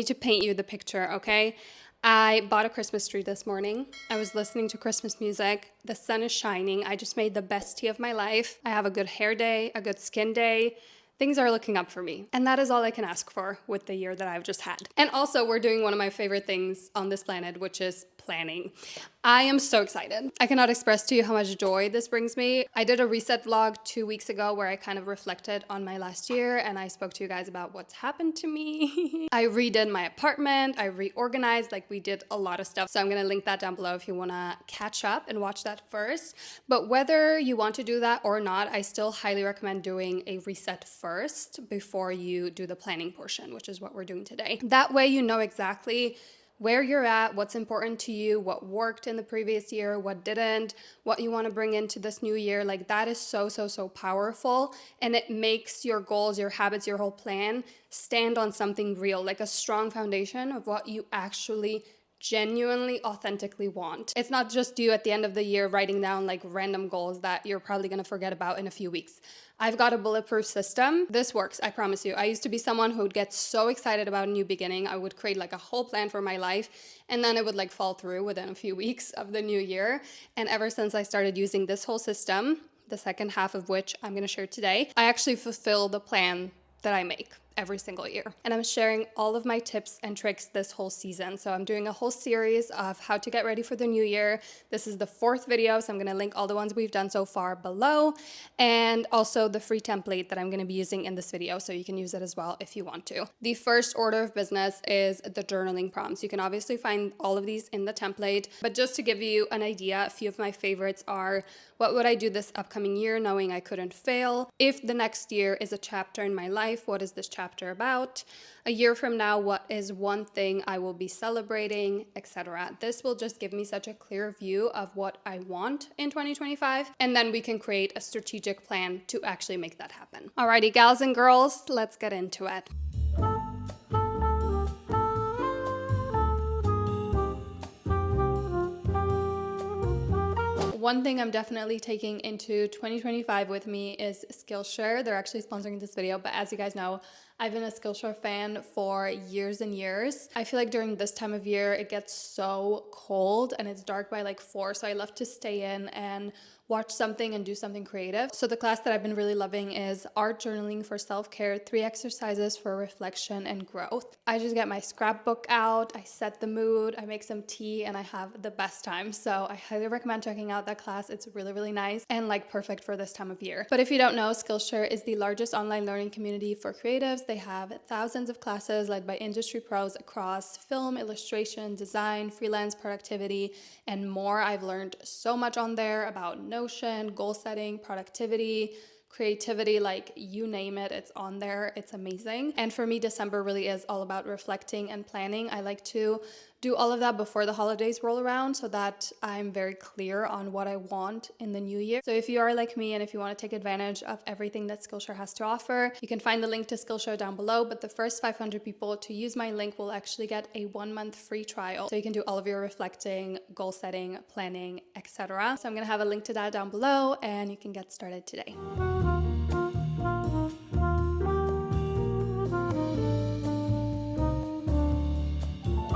need to paint you the picture, okay? I bought a Christmas tree this morning. I was listening to Christmas music. The sun is shining. I just made the best tea of my life. I have a good hair day, a good skin day. Things are looking up for me. And that is all I can ask for with the year that I've just had. And also, we're doing one of my favorite things on this planet, which is planning. I am so excited. I cannot express to you how much joy this brings me. I did a reset vlog 2 weeks ago where I kind of reflected on my last year and I spoke to you guys about what's happened to me. I redid my apartment, I reorganized, like we did a lot of stuff. So I'm gonna link that down below if you wanna catch up and watch that first. But whether you want to do that or not, I still highly recommend doing a reset first before you do the planning portion, which is what we're doing today. That way you know exactly where you're at, what's important to you, what worked in the previous year, what didn't, what you want to bring into this new year. Like that is so powerful, and it makes your goals, your habits, your whole plan stand on something real, like a strong foundation of what you actually genuinely, authentically want. It's not just you at the end of the year writing down like random goals that you're probably gonna forget about in a few weeks. I've got a bulletproof system. This works, I promise you. I used to be someone who would get so excited about a new beginning. I would create like a whole plan for my life, and then it would like fall through within a few weeks of the new year. And ever since I started using this whole system, the second half of which I'm gonna share today, I actually fulfill the plan that I make every single year. And I'm sharing all of my tips and tricks this whole season. So I'm doing a whole series of how to get ready for the new year. This is the 4th video, so I'm gonna link all the ones we've done so far below, and also the free template that I'm gonna be using in this video, so you can use it as well if you want to. The first order of business is the journaling prompts. You can obviously find all of these in the template, but just to give you an idea, a few of my favorites are: what would I do this upcoming year knowing I couldn't fail? If the next year is a chapter in my life, what is this chapter about? A year from now, what is one thing I will be celebrating, etc. This will just give me such a clear view of what I want in 2025, and then we can create a strategic plan to actually make that happen. Alrighty, gals and girls, let's get into it. One thing I'm definitely taking into 2025 with me is Skillshare. They're actually sponsoring this video, but as you guys know, I've been a Skillshare fan for years and years. I feel like during this time of year, it gets so cold and it's dark by like 4, so I love to stay in and watch something and do something creative. So the class that I've been really loving is Art Journaling for Self-Care, 3 exercises for reflection and growth. I just get my scrapbook out, I set the mood, I make some tea, and I have the best time. So I highly recommend checking out that class. It's really nice and like perfect for this time of year. But if you don't know, Skillshare is the largest online learning community for creatives. They have thousands of classes led by industry pros across film, illustration, design, freelance productivity, and more. I've learned so much on there about Notion, goal setting, productivity, creativity, like you name it, it's on there. It's amazing. And for me, December really is all about reflecting and planning. I like to do all of that before the holidays roll around so that I'm very clear on what I want in the new year. So if you are like me and if you want to take advantage of everything that Skillshare has to offer, you can find the link to Skillshare down below, but the first 500 people to use my link will actually get a 1-month free trial. So you can do all of your reflecting, goal setting, planning, etc. So I'm gonna have a link to that down below and you can get started today.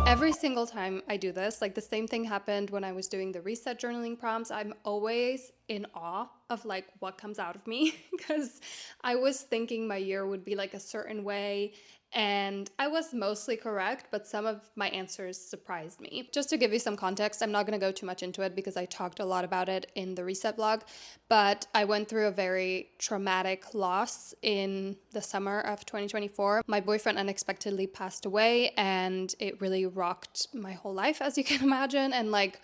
Every single time I do this, like the same thing happened when I was doing the reset journaling prompts. I'm always in awe of like what comes out of me because I was thinking my year would be like a certain way, and I was mostly correct, but some of my answers surprised me. Just to give you some context, I'm not going to go too much into it because I talked a lot about it in the reset vlog, but I went through a very traumatic loss in the summer of 2024. My boyfriend unexpectedly passed away, and it really rocked my whole life, as you can imagine. And like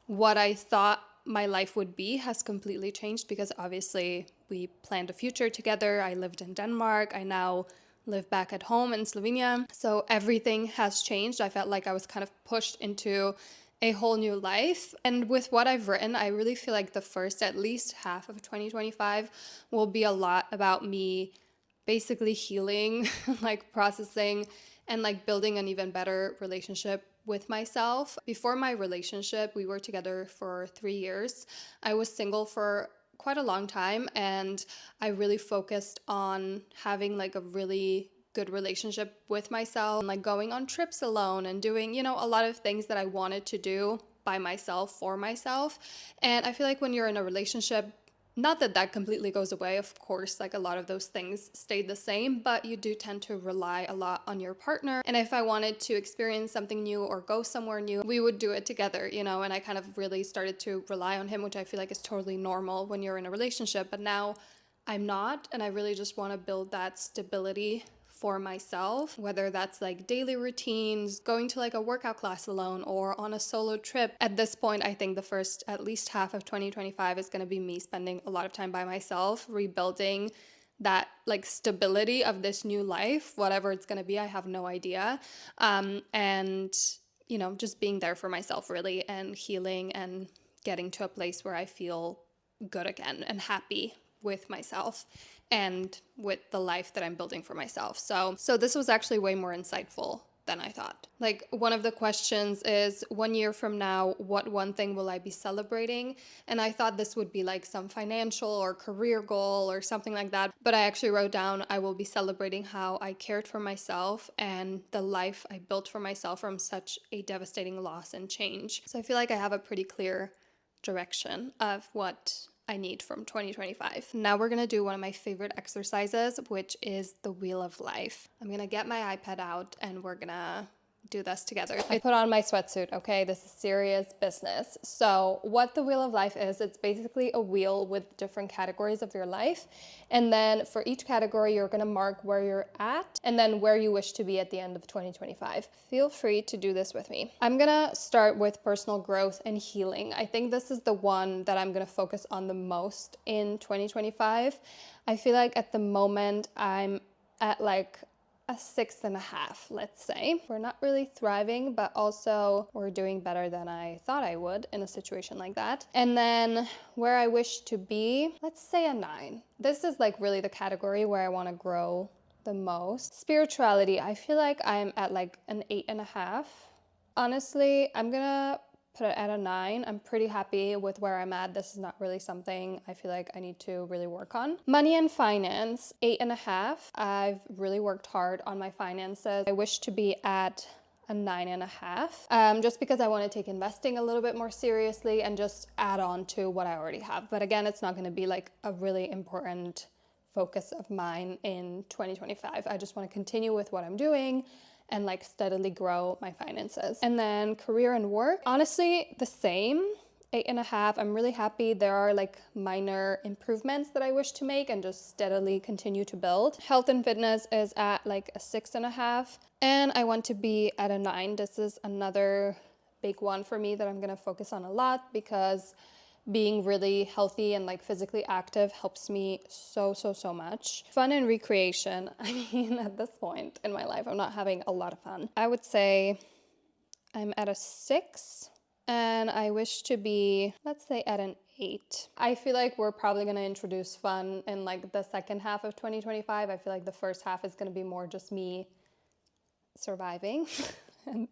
what I thought my life would be has completely changed because obviously we planned a future together. I lived in Denmark. I now live back at home in Slovenia. So everything has changed. I felt like I was kind of pushed into a whole new life. And with what I've written, I really feel like the first at least half of 2025 will be a lot about me basically healing, like processing and like building an even better relationship with myself. Before my relationship, we were together for 3 years. I was single for quite a long time, and I really focused on having like a really good relationship with myself, and like going on trips alone and doing, you know, a lot of things that I wanted to do by myself for myself. And I feel like when you're in a relationship, not that that completely goes away, of course, like a lot of those things stay the same, but you do tend to rely a lot on your partner. And if I wanted to experience something new or go somewhere new, we would do it together, you know, and I kind of really started to rely on him, which I feel like is totally normal when you're in a relationship. But now I'm not, and I really just want to build that stability for myself, whether that's like daily routines, going to like a workout class alone, or on a solo trip. At this point, I think the first at least half of 2025 is going to be me spending a lot of time by myself, rebuilding that like stability of this new life, whatever it's going to be. I have no idea. And, you know, just being there for myself really, and healing and getting to a place where I feel good again and happy with myself and with the life that I'm building for myself. So this was actually way more insightful than I thought. Like, one of the questions is, 1 year from now, what one thing will I be celebrating? And I thought this would be like some financial or career goal or something like that. But I actually wrote down, I will be celebrating how I cared for myself and the life I built for myself from such a devastating loss and change. So I feel like I have a pretty clear direction of what I need from 2025. Now we're gonna do one of my favorite exercises, which is the Wheel of Life. I'm gonna get my iPad out and we're gonna do this together. I put on my sweatsuit, okay? This is serious business. So what the Wheel of Life is, it's basically a wheel with different categories of your life. And then for each category, you're gonna mark where you're at and then where you wish to be at the end of 2025. Feel free to do this with me. I'm gonna start with personal growth and healing. I think this is the one that I'm gonna focus on the most in 2025. I feel like at the moment I'm at like a 6.5, let's say. We're not really thriving, but also we're doing better than I thought I would in a situation like that. And then where I wish to be, let's say a 9. This is like really the category where I want to grow the most. Spirituality, I feel like I'm at like an 8.5. Honestly, I'm gonna put it at a 9. I'm pretty happy with where I'm at. This is not really something I feel like I need to really work on. Money and finance, 8.5. I've really worked hard on my finances. I wish to be at a 9.5, just because I want to take investing a little bit more seriously and just add on to what I already have. But again, it's not going to be like a really important focus of mine in 2025. I just want to continue with what I'm doing and like steadily grow my finances. And then career and work, honestly, the same, 8.5. I'm really happy. There are like minor improvements that I wish to make and just steadily continue to build. Health and fitness is at like a 6.5. And I want to be at a 9. This is another big one for me that I'm gonna focus on a lot, because being really healthy and like physically active helps me so much. Fun and recreation. I mean, at this point in my life, I'm not having a lot of fun. I would say I'm at a 6 and I wish to be, let's say, at an 8. I feel like we're probably going to introduce fun in like the second half of 2025. I feel like the first half is going to be more just me surviving and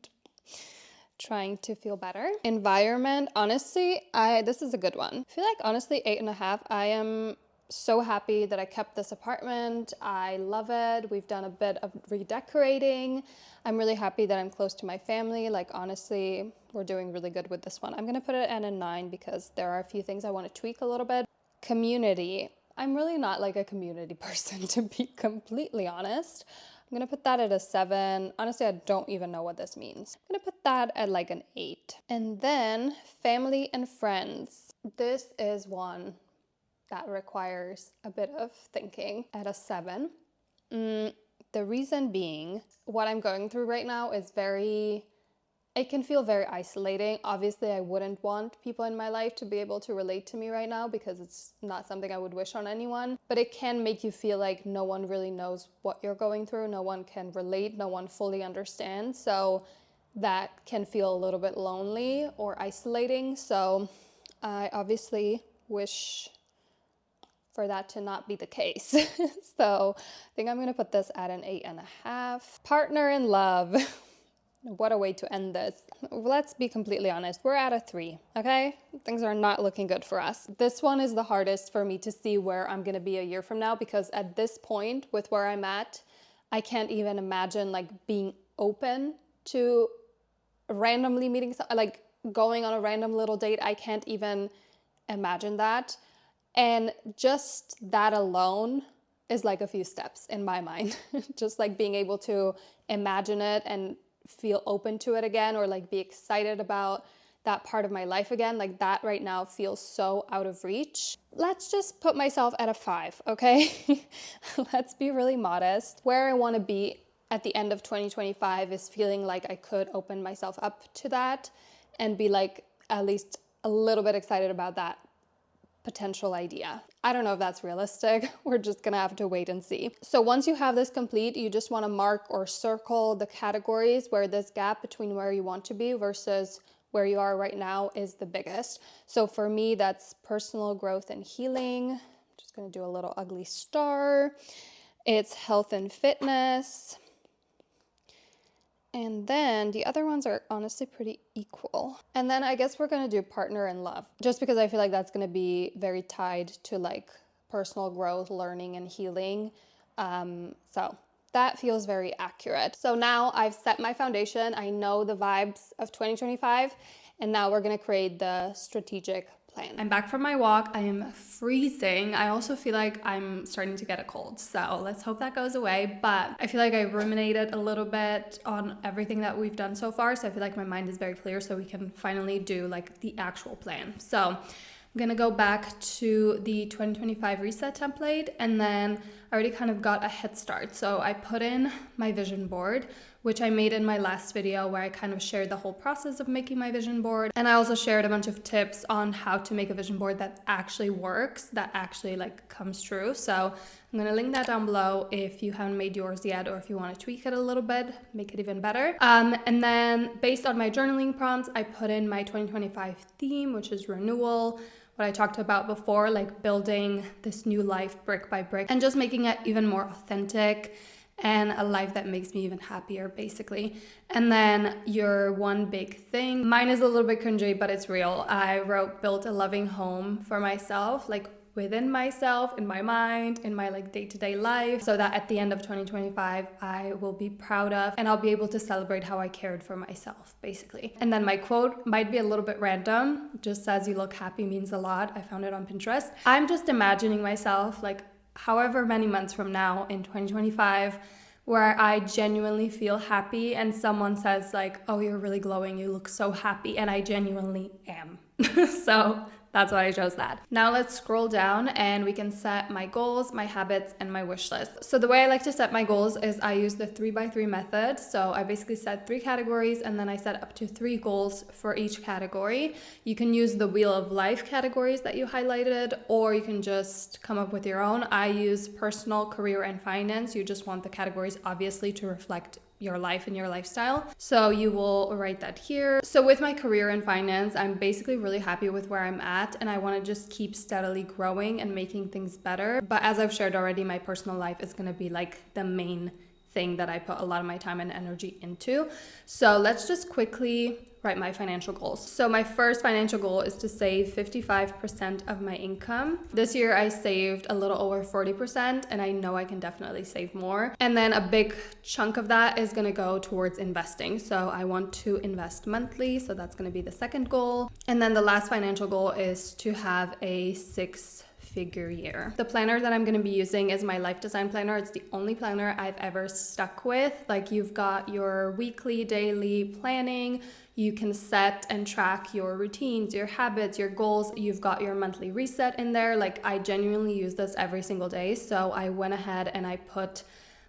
trying to feel better. Environment, honestly, this is a good one. I feel like honestly 8.5. I am so happy that I kept this apartment. I love it. We've done a bit of redecorating. I'm really happy that I'm close to my family. Like, honestly, we're doing really good with this one. I'm gonna put it at a 9 because there are a few things I want to tweak a little bit. Community. I'm really not like a community person, to be completely honest. I'm gonna put that at a 7. Honestly, I don't even know what this means. I'm gonna put that at like an 8. And then family and friends. This is one that requires a bit of thinking, at a 7. The reason being, what I'm going through right now is it can feel very isolating. Obviously, I wouldn't want people in my life to be able to relate to me right now, because it's not something I would wish on anyone. But it can make you feel like no one really knows what you're going through. No one can relate. No one fully understands. So that can feel a little bit lonely or isolating. So I obviously wish for that to not be the case. So I think I'm going to put this at an 8.5. Partner in love. What a way to end this. Let's be completely honest. We're at a 3, okay? Things are not looking good for us. This one is the hardest for me to see where I'm gonna be a year from now, because at this point, with where I'm at, I can't even imagine like being open to randomly meeting, like going on a random little date. I can't even imagine that. And just that alone is like a few steps in my mind. Just like being able to imagine it and feel open to it again, or like be excited about that part of my life again, like that right now feels so out of reach. Let's just put myself at a 5, okay? Let's be really modest. Where I want to be at the end of 2025 is feeling like I could open myself up to that and be like at least a little bit excited about that potential idea. I don't know if that's realistic. We're just gonna have to wait and see. So once you have this complete, you just want to mark or circle the categories where this gap between where you want to be versus where you are right now is the biggest. So for me, that's personal growth and healing. I'm just gonna do a little ugly star. It's health and fitness. And then the other ones are honestly pretty equal. And then I guess we're gonna do partner and love, just because I feel like that's gonna be very tied to like personal growth, learning, and healing. So that feels very accurate. So now I've set my foundation. I know the vibes of 2025, and now we're gonna create the strategic plan. I'm back from my walk. I am freezing. I also feel like I'm starting to get a cold, so let's hope that goes away. But I feel like I ruminated a little bit on everything that we've done so far, so I feel like my mind is very clear, so we can finally do like the actual plan. So I'm gonna go back to the 2025 reset template, and then I already kind of got a head start. So I put in my vision board, which I made in my last video, where I kind of shared the whole process of making my vision board. And I also shared a bunch of tips on how to make a vision board that actually works, that actually like comes true. So I'm gonna link that down below if you haven't made yours yet, or if you wanna tweak it a little bit, make it even better. And then based on my journaling prompts, I put in my 2025 theme, which is renewal. What I talked about before, like building this new life brick by brick and just making it even more authentic and a life that makes me even happier, basically. And then your one big thing. Mine is a little bit cringy, but it's real. I wrote build a loving home for myself, like within myself, in my mind, in my like day-to-day life, so that at the end of 2025, I will be proud of and I'll be able to celebrate how I cared for myself, basically. And then my quote might be a little bit random, just says you look happy means a lot. I found it on Pinterest. I'm just imagining myself like however many months from now in 2025, where I genuinely feel happy and someone says like, oh, you're really glowing, you look so happy, and I genuinely am. So that's why I chose that. Now let's scroll down and we can set my goals, my habits, and my wish list. So the way I like to set my goals is I use the 3x3 method. So I basically set 3 categories and then I set up to 3 goals for each category. You can use the wheel of life categories that you highlighted, or you can just come up with your own. I use personal, career, and finance. You just want the categories obviously to reflect your life and your lifestyle. So you will write that here. So with my career and finance, I'm basically really happy with where I'm at, and I want to just keep steadily growing and making things better. But as I've shared already, my personal life is going to be like the main thing that I put a lot of my time and energy into. So let's just quickly write my financial goals. So my first financial goal is to save 55% of my income. This year I saved a little over 40%, and I know I can definitely save more. And then a big chunk of that is gonna go towards investing. So I want to invest monthly, so that's gonna be the second goal. And then the last financial goal is to have a 6-figure year. The planner that I'm going to be using is my life design planner. It's the only planner I've ever stuck with. Like, you've got your weekly, daily planning. You can set and track your routines, your habits, your goals. You've got your monthly reset in there. Like, I genuinely use this every single day. So I went ahead and I put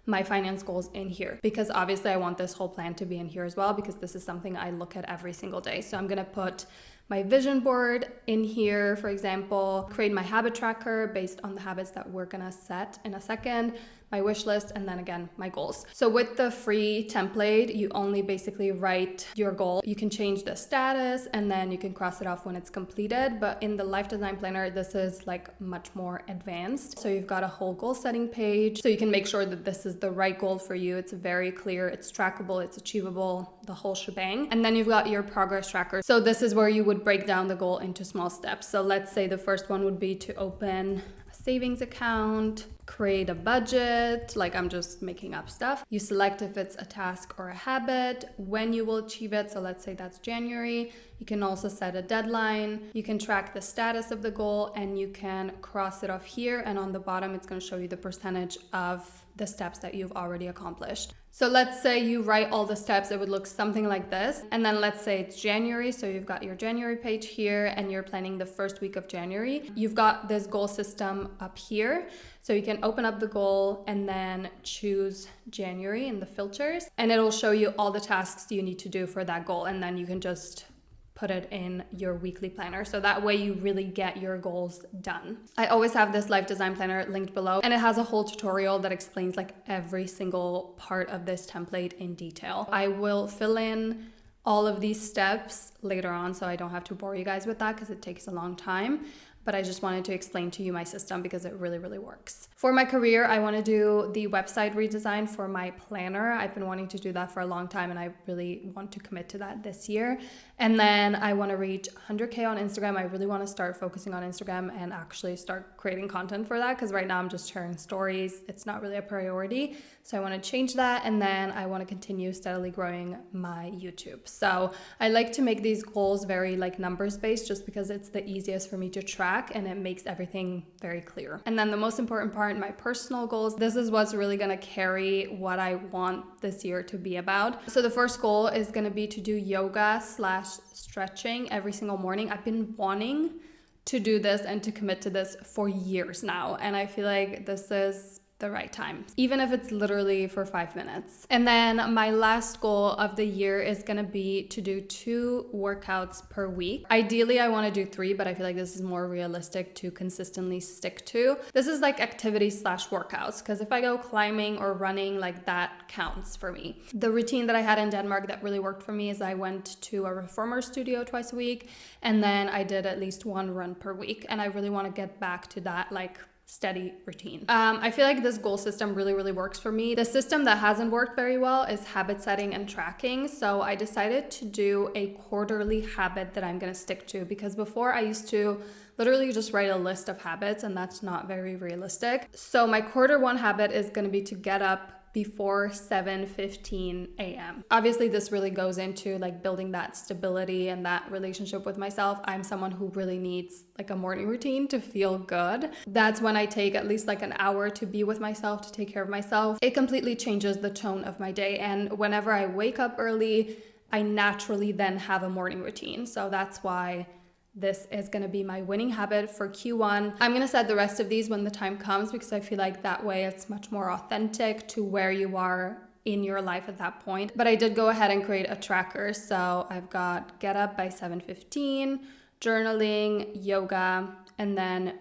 my finance goals in here, because obviously I want this whole plan to be in here as well, because this is something I look at every single day. So I'm going to put my vision board in here, for example, create my habit tracker based on the habits that we're gonna set in a second, my wish list, and then again, my goals. So with the free template, you only basically write your goal. You can change the status and then you can cross it off when it's completed. But in the life design planner, this is like much more advanced. So you've got a whole goal setting page. So you can make sure that this is the right goal for you. It's very clear, it's trackable, it's achievable, the whole shebang. And then you've got your progress tracker. So this is where you would break down the goal into small steps. So let's say the first one would be to open a savings account, create a budget, like I'm just making up stuff. You select if it's a task or a habit, when you will achieve it. So let's say that's January. You can also set a deadline. You can track the status of the goal and you can cross it off here. And on the bottom, it's going to show you the percentage of the steps that you've already accomplished. So let's say you write all the steps, it would look something like this. And then let's say it's January. So you've got your January page here and you're planning the first week of January. You've got this goal system up here. So you can open up the goal and then choose January in the filters and it'll show you all the tasks you need to do for that goal. And then you can just put it in your weekly planner. So that way you really get your goals done. I always have this life design planner linked below and it has a whole tutorial that explains like every single part of this template in detail. I will fill in all of these steps later on so I don't have to bore you guys with that because it takes a long time. But I just wanted to explain to you my system because it really, really works. For my career, I want to do the website redesign for my planner. I've been wanting to do that for a long time and I really want to commit to that this year. And then I want to reach 100K on Instagram. I really want to start focusing on Instagram and actually start creating content for that because right now I'm just sharing stories. It's not really a priority. So I want to change that. And then I want to continue steadily growing my YouTube. So I like to make these goals very like numbers based just because it's the easiest for me to track and it makes everything very clear. And then the most important part, my personal goals, this is what's really going to carry what I want this year to be about. So the first goal is going to be to do yoga / stretching every single morning. I've been wanting to do this and to commit to this for years now. And I feel like this is the right time, even if it's literally for 5 minutes. And then my last goal of the year is gonna be to do 2 workouts per week. Ideally, I wanna do 3, but I feel like this is more realistic to consistently stick to. This is like activity / workouts, because if I go climbing or running, like that counts for me. The routine that I had in Denmark that really worked for me is I went to a reformer studio twice a week, and then I did at least 1 run per week. And I really wanna get back to that like steady routine. I feel like this goal system really, really works for me. The system that hasn't worked very well is habit setting and tracking. So I decided to do a quarterly habit that I'm gonna stick to because before I used to literally just write a list of habits and that's not very realistic. So my quarter 1 habit is gonna be to get up before 7:15 a.m. Obviously, this really goes into like building that stability and that relationship with myself. I'm someone who really needs like a morning routine to feel good. That's when I take at least like an hour to be with myself, to take care of myself. It completely changes the tone of my day. And whenever I wake up early, I naturally then have a morning routine. So that's why this is going to be my winning habit for Q1. I'm going to set the rest of these when the time comes because I feel like that way it's much more authentic to where you are in your life at that point. But I did go ahead and create a tracker. So I've got get up by 7:15, journaling, yoga, and then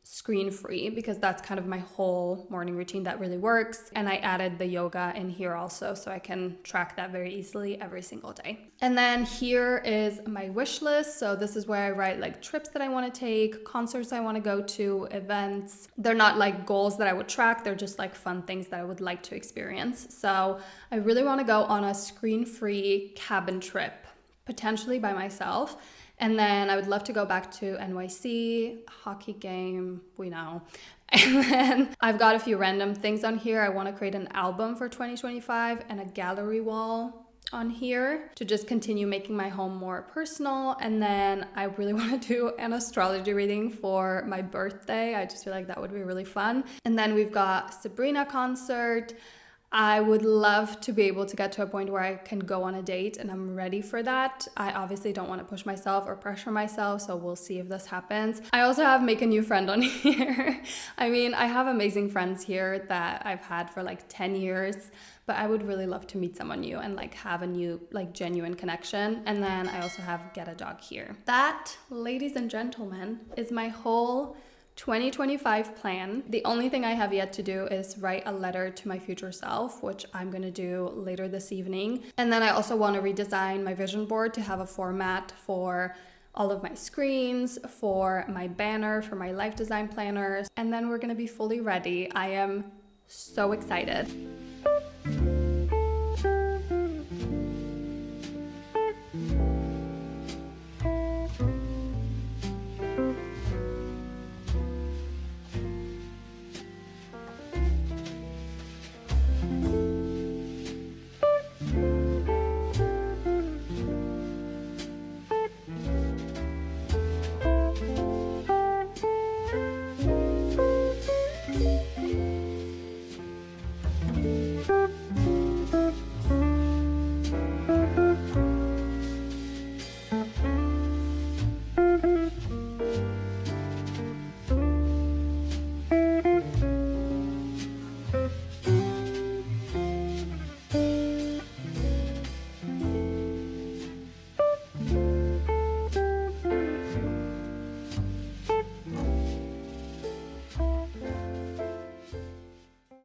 screen free because that's kind of my whole morning routine that really works. And I added the yoga in here also so I can track that very easily every single day. And then here is my wish list. So this is where I write like trips that I want to take, concerts I want to go to, events. They're not like goals that I would track. They're just like fun things that I would like to experience. So I really want to go on a screen-free cabin trip, potentially by myself. And then I would love to go back to NYC, hockey game, we know. And then I've got a few random things on here. I want to create an album for 2025 and a gallery wall on here to just continue making my home more personal. And then I really want to do an astrology reading for my birthday. I just feel like that would be really fun. And then we've got Sabrina concert. I would love to be able to get to a point where I can go on a date and I'm ready for that. I obviously don't want to push myself or pressure myself, so we'll see if this happens. I also have make a new friend on here. I mean, I have amazing friends here that I've had for like 10 years, but I would really love to meet someone new and like have a new like genuine connection. And then I also have get a dog here. That, ladies and gentlemen, is my whole 2025 plan. The only thing I have yet to do is write a letter to my future self, which I'm gonna do later this evening. And then I also want to redesign my vision board to have a format for all of my screens, for my banner, for my life design planners, and then we're gonna be fully ready. I am so excited.